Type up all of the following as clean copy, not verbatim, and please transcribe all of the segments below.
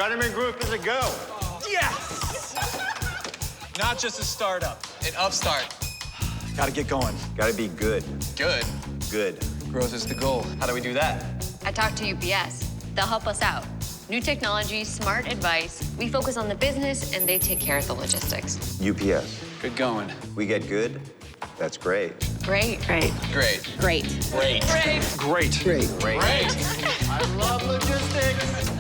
Gunnerman Group is a go. Yes! Not just a startup, an upstart. Gotta get going. Gotta be good. Good. Good. Growth is the goal. How do we do that? I talked to UPS. They'll help us out. New technology, smart advice. We focus on the business and they take care of the logistics. UPS. Good going. We get good. That's great. Great. Great. Great. Great. Great. Great. Great. Great. I love logistics.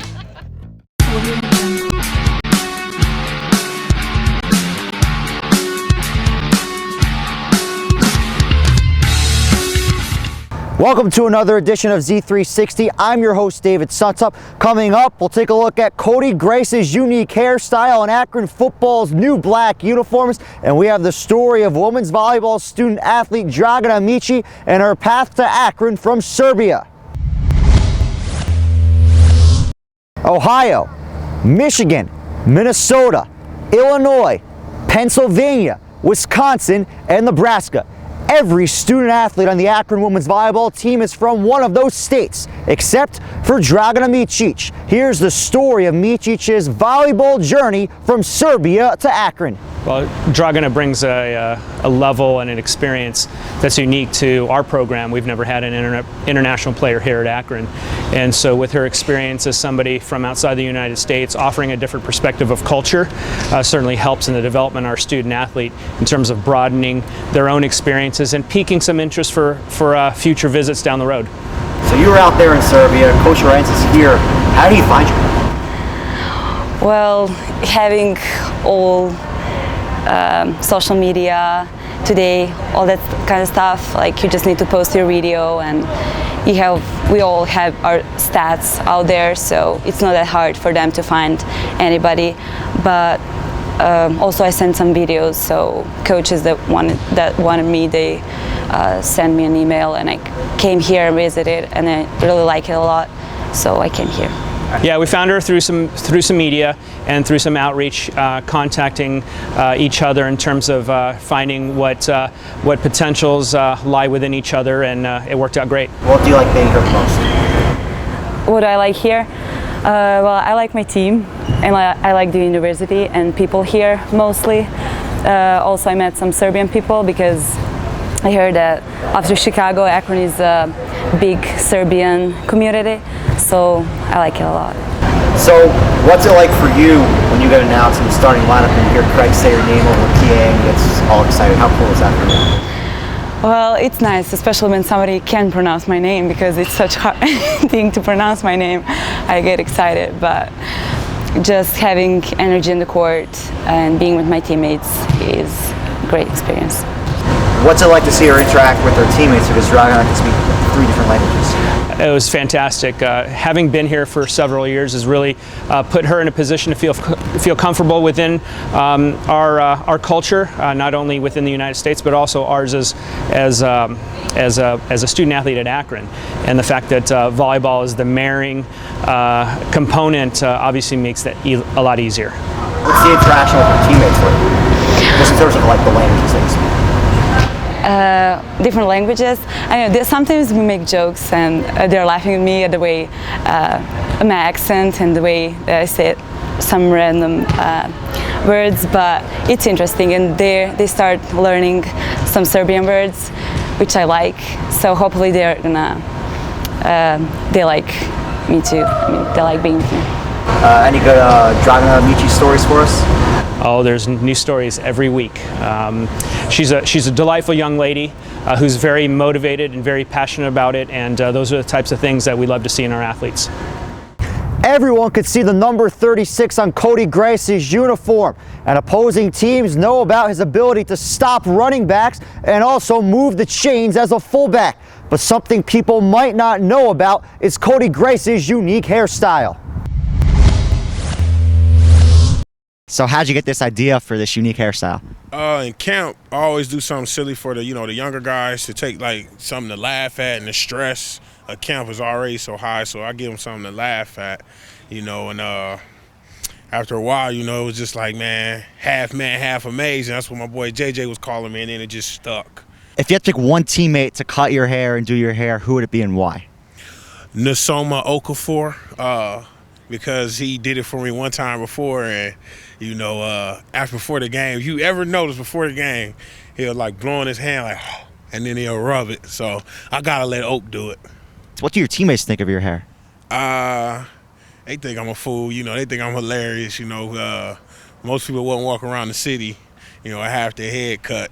Welcome to another edition of Z360. I'm your host, David Sutsup. Coming up, we'll take a look at Cody Grace's unique hairstyle and Akron football's new black uniforms. And we have the story of women's volleyball student athlete Dragana Micic and her path to Akron from Serbia. Ohio, Michigan, Minnesota, Illinois, Pennsylvania, Wisconsin, and Nebraska. Every student athlete on the Akron women's volleyball team is from one of those states, except for Dragana Micic. Here's the story of Micic's volleyball journey from Serbia to Akron. Well, Dragana brings a level and an experience that's unique to our program. We've never had an international player here at Akron. And so with her experience as somebody from outside the United States, offering a different perspective of culture certainly helps in the development of our student athlete in terms of broadening their own experiences and piquing some interest for future visits down the road. So you were out there in Serbia, Coach Rance is here. How do you find you? Well, having all social media today, all that kind of stuff, like you just need to post your video and we all have our stats out there, so it's not that hard for them to find anybody. But also I sent some videos, so coaches that wanted me, they sent me an email and I came here and visited and I really like it a lot, so I came here. Yeah, we found her through some media and through some outreach, contacting each other in terms of finding what potentials lie within each other, and it worked out great. What do you like being here the most? What do I like here? Well, I like my team, and I like the university and people here mostly. Also, I met some Serbian people because I heard that after Chicago, Akron is a big Serbian community, so I like it a lot. So what's it like for you when you get announced in the starting lineup and you hear Craig say your name over the PA and gets all excited? How cool is that for you? Well, it's nice, especially when somebody can pronounce my name, because it's such a hard thing to pronounce my name. I get excited, but just having energy in the court and being with my teammates is a great experience. What's it like to see her interact with her teammates, because Dragana can speak 3 different languages? It was fantastic. Having been here for several years has really put her in a position to feel comfortable within our culture, not only within the United States, but also ours as a student athlete at Akron. And the fact that volleyball is the marrying component obviously makes that a lot easier. What's the interaction with her teammates like? Just in terms of like the languages they speak. Different languages. I know sometimes we make jokes and they're laughing at me at the way my accent and the way that I say some random words, but it's interesting, and they start learning some Serbian words, which I like. So hopefully they're gonna they like me too. I mean, they like being with me. Any good Dragana Micic stories for us? Oh, there's new stories every week. She's a delightful young lady who's very motivated and very passionate about it, and those are the types of things that we love to see in our athletes. Everyone could see the number 36 on Cody Grace's uniform, and opposing teams know about his ability to stop running backs and also move the chains as a fullback. But something people might not know about is Cody Grace's unique hairstyle. So how'd you get this idea for this unique hairstyle? In camp, I always do something silly for the younger guys to take like something to laugh at, and the stress of camp is already so high, so I give them something to laugh at, and after a while, it was just like, man, half amazing. That's what my boy JJ was calling me, and then it just stuck. If you had to pick one teammate to cut your hair and do your hair, who would it be and why? Nsoma Okafor. because he did it for me one time before, and you know, before the game, if you ever notice before the game, he'll like blow in his hand like, and then he'll rub it. So I gotta let Oak do it. What do your teammates think of your hair? They think I'm a fool. You know, they think I'm hilarious. You know, most people wouldn't walk around the city, you know, half their head cut,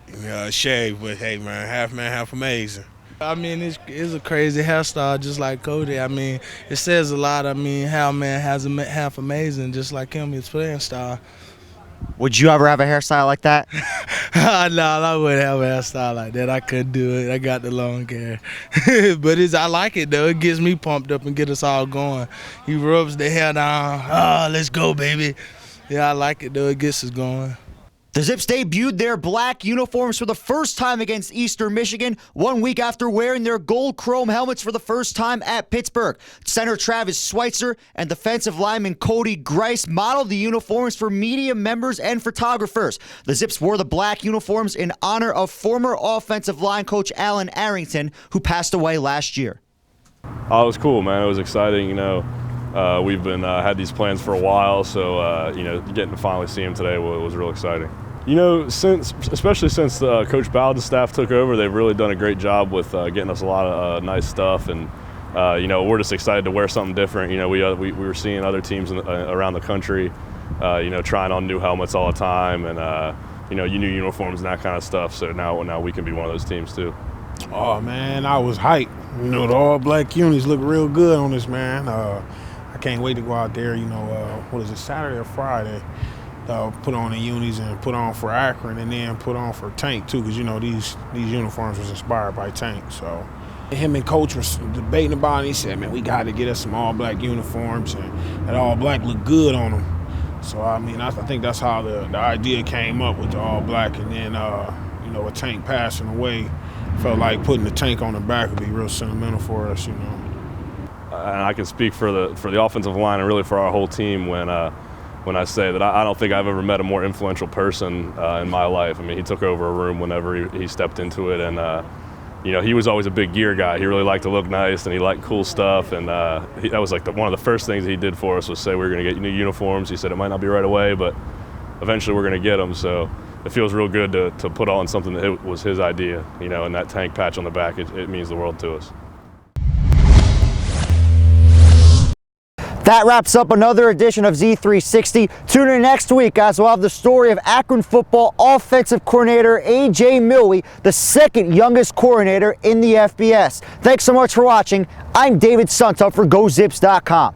shaved. But hey, man, half amazing. I mean, it's a crazy hairstyle, just like Cody. I mean, it says a lot. I mean, how man has a half amazing, just like him, his playing style. Would you ever have a hairstyle like that? No, I wouldn't have a hairstyle like that. I couldn't do it. I got the long hair. But I like it, though. It gets me pumped up and get us all going. He rubs the hair down. Oh, let's go, baby. Yeah, I like it, though. It gets us going. The Zips debuted their black uniforms for the first time against Eastern Michigan 1 week after wearing their gold chrome helmets for the first time at Pittsburgh. Center Travis Schweitzer and defensive lineman Cody Grice modeled the uniforms for media members and photographers. The Zips wore the black uniforms in honor of former offensive line coach Alan Arrington, who passed away last year. Oh, it was cool, man. It was exciting, you know. We've been had these plans for a while, so you know, getting to finally see him today was real exciting. You know, especially since Coach Bowden's staff took over, they've really done a great job with getting us a lot of nice stuff, and you know, we're just excited to wear something different. You know, we were seeing other teams around the country, you know, trying on new helmets all the time, and you know, new uniforms and that kind of stuff. So now we can be one of those teams too. Oh man, I was hyped. You know, the all black unis look real good on this, man. I can't wait to go out there, you know, what is it, Saturday or Friday, put on the unis and put on for Akron and then put on for Tank too, because, you know, these uniforms was inspired by Tank. So him and Coach was debating about it. He said, man, we got to get us some all-black uniforms, and that all-black look good on them. So, I mean, I think that's how the idea came up with the all-black, and then, you know, with Tank passing away, felt like putting the Tank on the back would be real sentimental for us, you know. And I can speak for the offensive line and really for our whole team when I say that I don't think I've ever met a more influential person in my life. I mean, he took over a room whenever he stepped into it, and you know, he was always a big gear guy. He really liked to look nice, and he liked cool stuff, and that was like one of the first things he did for us was say we're going to get new uniforms. He said it might not be right away, but eventually we're going to get them. So it feels real good to put on something that was his idea, you know, and that Tank patch on the back, it means the world to us. That wraps up another edition of Z360. Tune in next week as we'll have the story of Akron football offensive coordinator A.J. Milwee, the second youngest coordinator in the FBS. Thanks so much for watching. I'm David Suntup for GoZips.com.